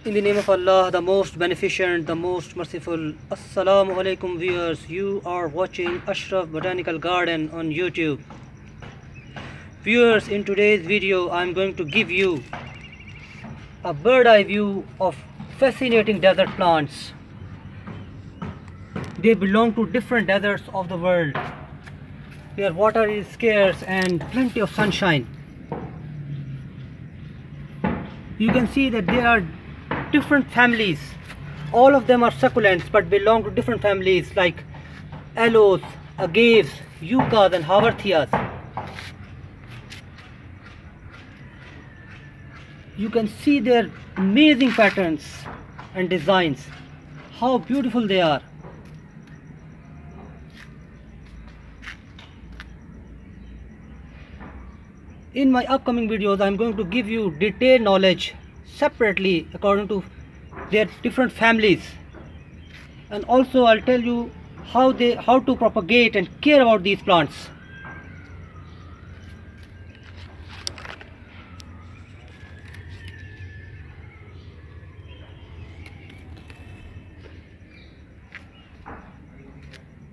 In the name of Allah, the most beneficent, the most merciful. Assalamu alaikum viewers. You are watching Ashraf Botanical Garden on YouTube. Viewers, in today's video I am going to give you a bird eye view of fascinating desert plants. They belong to different deserts of the world where water is scarce and plenty of sunshine. You can see that there are different families. All of them are succulents but belong to different families like Aloes, Agaves, Yuccas and Hawartias. You can see their amazing patterns and designs. How beautiful they are. In my upcoming videos I am going to give you detailed knowledge separately according to their different families, and also I'll tell you how to propagate and care about these plants.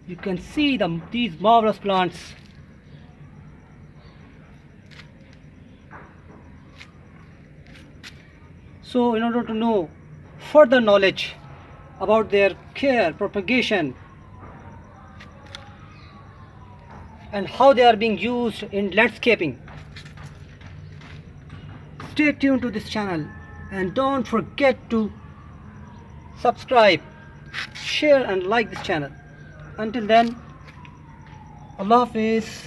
You can see these marvelous plants. So in order to know further knowledge about their care, propagation and how they are being used in landscaping, stay tuned to this channel and don't forget to subscribe, share and like this channel. Until then, Allah Hafiz.